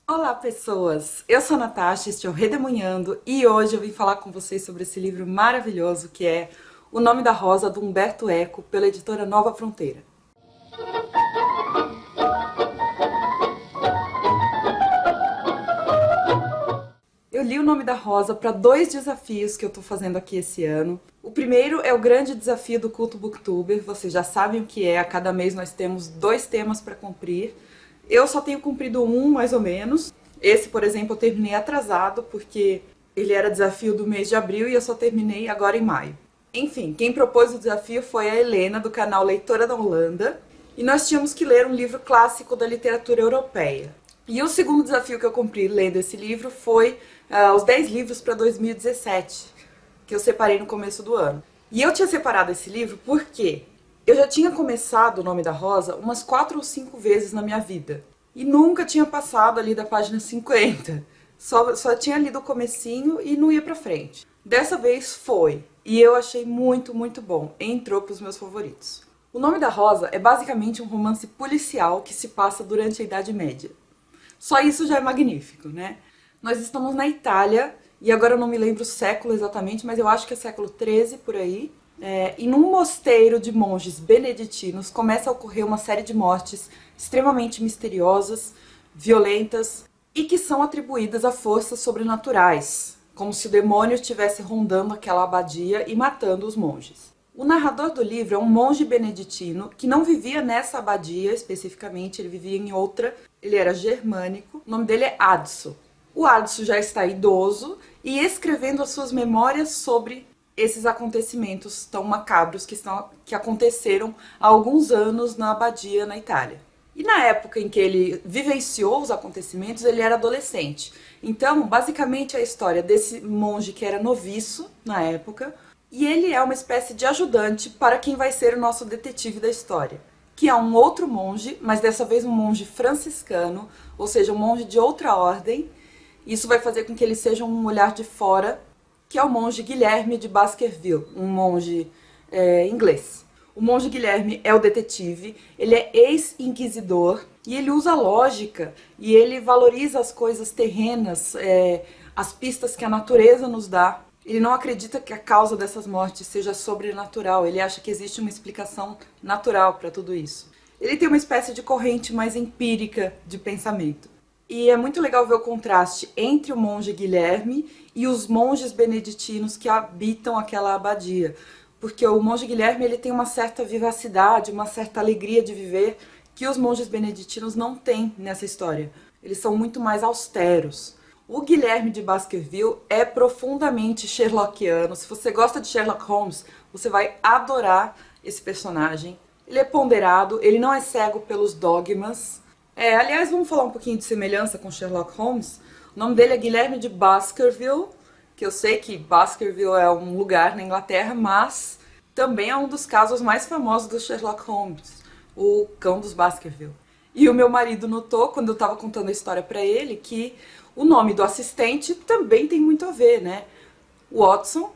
Olá, pessoas! Eu sou a Natasha, este é o Redemunhando e hoje eu vim falar com vocês sobre esse livro maravilhoso que é O Nome da Rosa, do Humberto Eco, pela editora Nova Fronteira. Eu li O Nome da Rosa para dois desafios que eu estou fazendo aqui esse ano. O primeiro é o grande desafio do Culto Booktuber, vocês já sabem o que é, a cada mês nós temos 2 temas para cumprir. Eu só tenho cumprido um, mais ou menos. Esse, por exemplo, eu terminei atrasado, porque ele era desafio do mês de abril e eu só terminei agora em maio. Enfim, quem propôs o desafio foi a Helena, do canal Leitora da Holanda, e nós tínhamos que ler um livro clássico da literatura europeia. E o segundo desafio que eu cumpri lendo esse livro foi os 10 livros para 2017, que eu separei no começo do ano. E eu tinha separado esse livro porque eu já tinha começado O Nome da Rosa umas 4 ou 5 vezes na minha vida. E nunca tinha passado ali da página 50. Só tinha lido o comecinho e não ia pra frente. Dessa vez foi. E eu achei muito, muito bom. Entrou pros meus favoritos. O Nome da Rosa é basicamente um romance policial que se passa durante a Idade Média. Só isso já é magnífico, né? Nós estamos na Itália, e agora eu não me lembro o século exatamente, mas eu acho que é século XIII, por aí. E num mosteiro de monges beneditinos começa a ocorrer uma série de mortes extremamente misteriosas, violentas e que são atribuídas a forças sobrenaturais, como se o demônio estivesse rondando aquela abadia e matando os monges. O narrador do livro é um monge beneditino que não vivia nessa abadia especificamente, ele vivia em outra, ele era germânico, o nome dele é Adso. O Adso já está idoso e escrevendo as suas memórias sobre esses acontecimentos tão macabros que aconteceram há alguns anos na abadia na Itália. E na época em que ele vivenciou os acontecimentos, ele era adolescente. Então, basicamente, é a história desse monge que era noviço na época, e ele é uma espécie de ajudante para quem vai ser o nosso detetive da história, que é um outro monge, mas dessa vez um monge franciscano, ou seja, um monge de outra ordem. Isso vai fazer com que ele seja um olhar de fora, que é o monge Guilherme de Baskerville, um monge inglês. O monge Guilherme é o detetive, ele é ex-inquisidor e ele usa lógica e ele valoriza as coisas terrenas, as pistas que a natureza nos dá. Ele não acredita que a causa dessas mortes seja sobrenatural, ele acha que existe uma explicação natural para tudo isso. Ele tem uma espécie de corrente mais empírica de pensamento. E é muito legal ver o contraste entre o monge Guilherme e os monges beneditinos que habitam aquela abadia. Porque o monge Guilherme ele tem uma certa vivacidade, uma certa alegria de viver que os monges beneditinos não têm nessa história. Eles são muito mais austeros. O Guilherme de Baskerville é profundamente sherlockiano. Se você gosta de Sherlock Holmes, você vai adorar esse personagem. Ele é ponderado, ele não é cego pelos dogmas. Aliás, vamos falar um pouquinho de semelhança com Sherlock Holmes. O nome dele é Guilherme de Baskerville, que eu sei que Baskerville é um lugar na Inglaterra, mas também é um dos casos mais famosos do Sherlock Holmes, o cão dos Baskerville. E o meu marido notou, quando eu estava contando a história para ele, que o nome do assistente também tem muito a ver, né? Watson,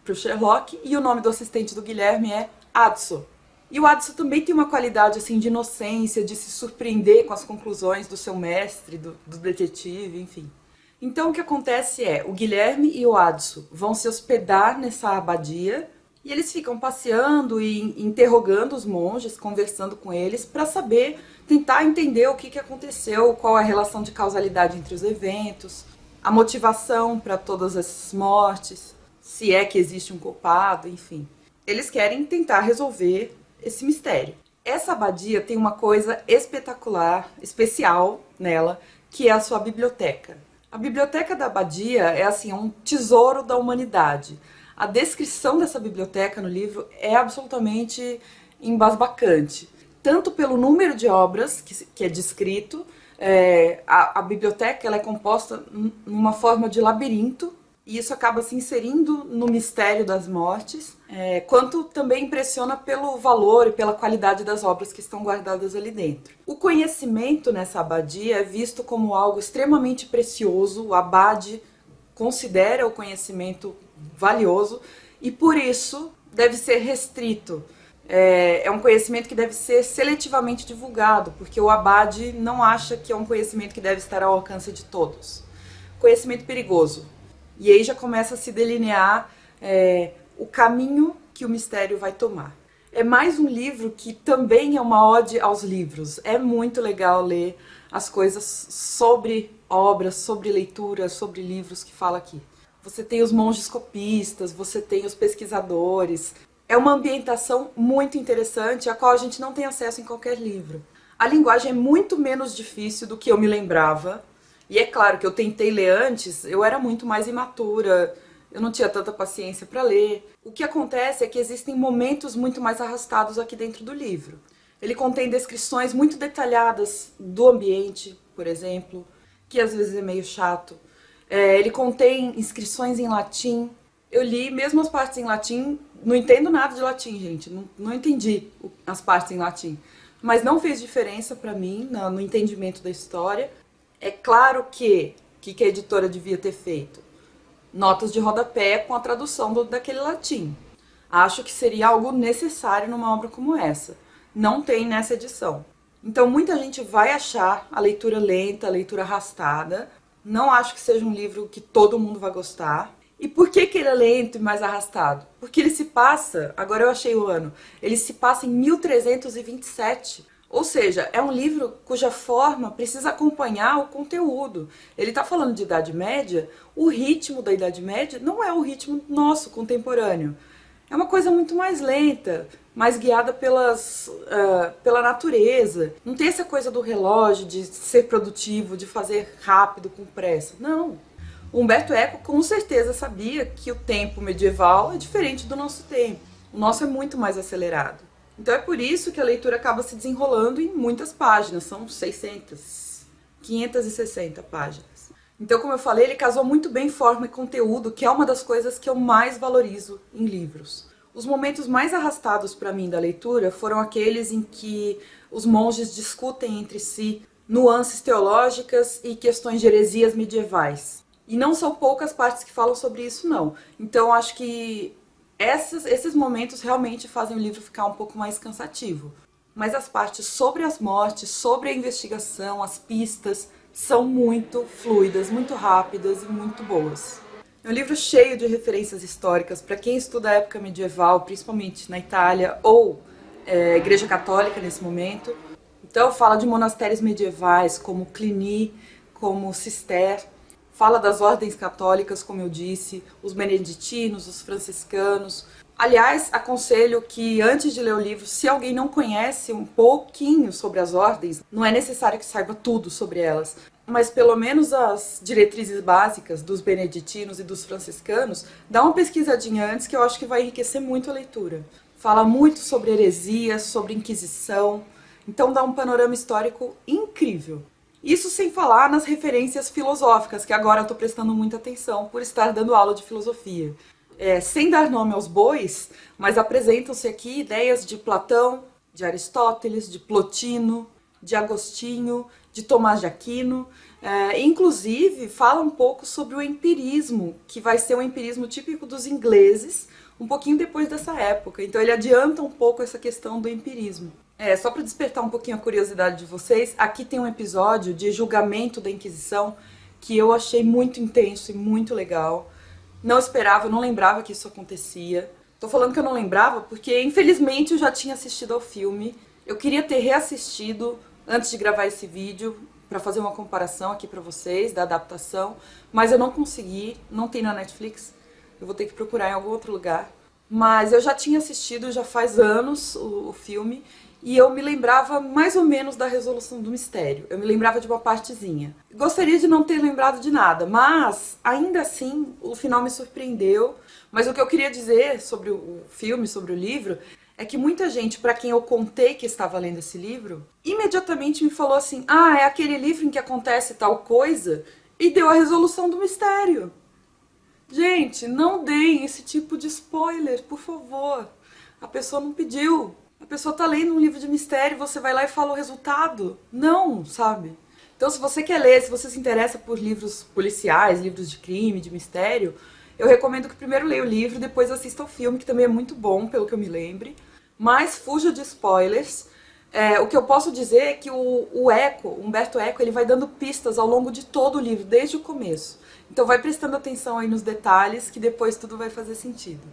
para o Sherlock, e o nome do assistente do Guilherme é Adso. E o Adso também tem uma qualidade assim de inocência, de se surpreender com as conclusões do seu mestre, do detetive, enfim. Então o que acontece é, o Guilherme e o Adso vão se hospedar nessa abadia e eles ficam passeando e interrogando os monges, conversando com eles para saber, tentar entender o que aconteceu, qual é a relação de causalidade entre os eventos, a motivação para todas essas mortes, se é que existe um culpado, enfim. Eles querem tentar resolver esse mistério. Essa abadia tem uma coisa espetacular, especial nela, que é a sua biblioteca. A biblioteca da abadia é assim, um tesouro da humanidade. A descrição dessa biblioteca no livro é absolutamente embasbacante. Tanto pelo número de obras que é descrito, a biblioteca ela é composta numa forma de labirinto, e isso acaba se inserindo no mistério das mortes, quanto também impressiona pelo valor e pela qualidade das obras que estão guardadas ali dentro. O conhecimento nessa abadia é visto como algo extremamente precioso, o abade considera o conhecimento valioso e por isso deve ser restrito. É um conhecimento que deve ser seletivamente divulgado, porque o Abade não acha que é um conhecimento que deve estar ao alcance de todos. Conhecimento perigoso. E aí já começa a se delinear o caminho que o mistério vai tomar. É mais um livro que também é uma ode aos livros. É muito legal ler as coisas sobre obras, sobre leitura, sobre livros que fala aqui. Você tem os monges copistas, você tem os pesquisadores. É uma ambientação muito interessante, a qual a gente não tem acesso em qualquer livro. A linguagem é muito menos difícil do que eu me lembrava. E é claro que eu tentei ler antes, eu era muito mais imatura, eu não tinha tanta paciência para ler. O que acontece é que existem momentos muito mais arrastados aqui dentro do livro. Ele contém descrições muito detalhadas do ambiente, por exemplo, que às vezes é meio chato. Ele contém inscrições em latim. Eu li mesmo as partes em latim, não entendo nada de latim, gente, não entendi as partes em latim. Mas não fez diferença para mim no entendimento da história. É claro que a editora devia ter feito? Notas de rodapé com a tradução daquele latim. Acho que seria algo necessário numa obra como essa. Não tem nessa edição. Então muita gente vai achar a leitura lenta, a leitura arrastada. Não acho que seja um livro que todo mundo vai gostar. E por que ele é lento e mais arrastado? Porque ele se passa, agora eu achei o ano, ele se passa em 1327. Ou seja, é um livro cuja forma precisa acompanhar o conteúdo. Ele está falando de Idade Média, o ritmo da Idade Média não é o ritmo nosso, contemporâneo. É uma coisa muito mais lenta, mais guiada pela natureza. Não tem essa coisa do relógio, de ser produtivo, de fazer rápido, com pressa. Não. Humberto Eco com certeza sabia que o tempo medieval é diferente do nosso tempo. O nosso é muito mais acelerado. Então é por isso que a leitura acaba se desenrolando em muitas páginas, são 560 páginas. Então, como eu falei, ele casou muito bem forma e conteúdo, que é uma das coisas que eu mais valorizo em livros. Os momentos mais arrastados para mim da leitura foram aqueles em que os monges discutem entre si nuances teológicas e questões de heresias medievais. E não são poucas partes que falam sobre isso, não. Então, acho que esses momentos realmente fazem o livro ficar um pouco mais cansativo. Mas as partes sobre as mortes, sobre a investigação, as pistas, são muito fluidas, muito rápidas e muito boas. É um livro cheio de referências históricas para quem estuda a época medieval, principalmente na Itália, ou Igreja Católica nesse momento. Então fala de monastérios medievais, como Cluny, como Cister. Fala das ordens católicas, como eu disse, os beneditinos, os franciscanos. Aliás, aconselho que antes de ler o livro, se alguém não conhece um pouquinho sobre as ordens, não é necessário que saiba tudo sobre elas, mas pelo menos as diretrizes básicas dos beneditinos e dos franciscanos, dá uma pesquisadinha antes que eu acho que vai enriquecer muito a leitura. Fala muito sobre heresias, sobre Inquisição, então dá um panorama histórico incrível. Isso sem falar nas referências filosóficas, que agora eu estou prestando muita atenção por estar dando aula de filosofia. Sem dar nome aos bois, mas apresentam-se aqui ideias de Platão, de Aristóteles, de Plotino, de Agostinho, de Tomás de Aquino. Inclusive, fala um pouco sobre o empirismo, que vai ser um empirismo típico dos ingleses, um pouquinho depois dessa época. Então ele adianta um pouco essa questão do empirismo. Só para despertar um pouquinho a curiosidade de vocês, aqui tem um episódio de julgamento da Inquisição que eu achei muito intenso e muito legal. Não esperava, não lembrava que isso acontecia. Tô falando que eu não lembrava porque, infelizmente, eu já tinha assistido ao filme. Eu queria ter reassistido antes de gravar esse vídeo para fazer uma comparação aqui para vocês da adaptação, mas eu não consegui, não tem na Netflix. Eu vou ter que procurar em algum outro lugar. Mas eu já tinha assistido já faz anos o filme e eu me lembrava mais ou menos da resolução do mistério. Eu me lembrava de uma partezinha. Gostaria de não ter lembrado de nada, mas ainda assim o final me surpreendeu. Mas o que eu queria dizer sobre o filme, sobre o livro, é que muita gente, para quem eu contei que estava lendo esse livro, imediatamente me falou assim: ah, é aquele livro em que acontece tal coisa, e deu a resolução do mistério. Gente, não deem esse tipo de spoiler, por favor. A pessoa não pediu. A pessoa tá lendo um livro de mistério, você vai lá e fala o resultado. Não, sabe? Então, se você quer ler, se você se interessa por livros policiais, livros de crime, de mistério, eu recomendo que primeiro leia o livro, depois assista ao filme, que também é muito bom, pelo que eu me lembre. mas fuja de spoilers. O que eu posso dizer é que o Eco, Umberto Eco, ele vai dando pistas ao longo de todo o livro, desde o começo. Então vai prestando atenção aí nos detalhes, que depois tudo vai fazer sentido.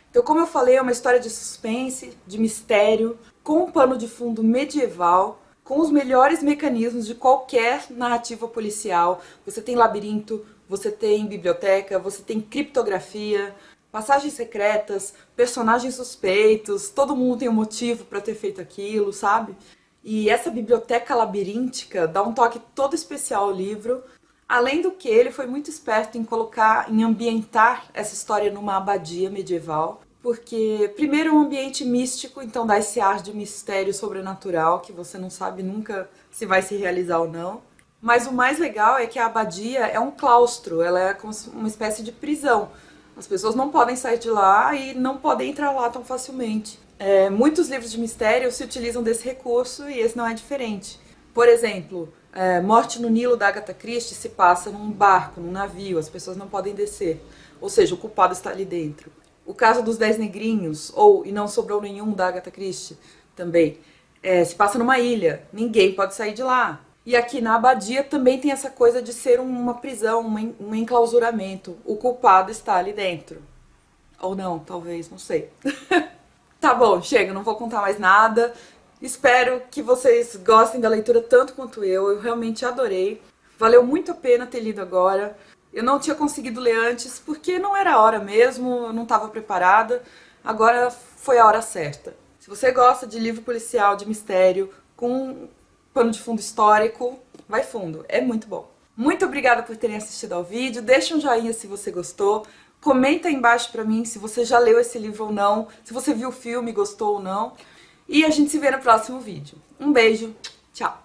Então, como eu falei, é uma história de suspense, de mistério, com um pano de fundo medieval, com os melhores mecanismos de qualquer narrativa policial. Você tem labirinto, você tem biblioteca, você tem criptografia, passagens secretas, personagens suspeitos, todo mundo tem um motivo para ter feito aquilo, sabe? E essa biblioteca labiríntica dá um toque todo especial ao livro. Além do que, ele foi muito esperto em ambientar essa história numa abadia medieval. Porque, primeiro, é um ambiente místico, então dá esse ar de mistério sobrenatural, que você não sabe nunca se vai se realizar ou não. Mas o mais legal é que a abadia é um claustro, ela é como uma espécie de prisão. As pessoas não podem sair de lá e não podem entrar lá tão facilmente. Muitos livros de mistério se utilizam desse recurso e esse não é diferente. Por exemplo, Morte no Nilo, da Agatha Christie, se passa num barco, num navio, as pessoas não podem descer. Ou seja, o culpado está ali dentro. O caso dos 10 Negrinhos, ou E Não Sobrou Nenhum, da Agatha Christie, também, se passa numa ilha, ninguém pode sair de lá. E aqui na abadia também tem essa coisa de ser uma prisão, um enclausuramento. O culpado está ali dentro. Ou não, talvez, não sei. Tá bom, chega, não vou contar mais nada. Espero que vocês gostem da leitura tanto quanto eu realmente adorei. Valeu muito a pena ter lido agora. Eu não tinha conseguido ler antes porque não era a hora mesmo, eu não estava preparada. Agora foi a hora certa. Se você gosta de livro policial, de mistério, com pano de fundo histórico, vai fundo, é muito bom. Muito obrigada por terem assistido ao vídeo, deixa um joinha se você gostou, comenta aí embaixo pra mim se você já leu esse livro ou não, se você viu o filme, gostou ou não, e a gente se vê no próximo vídeo. Um beijo, tchau!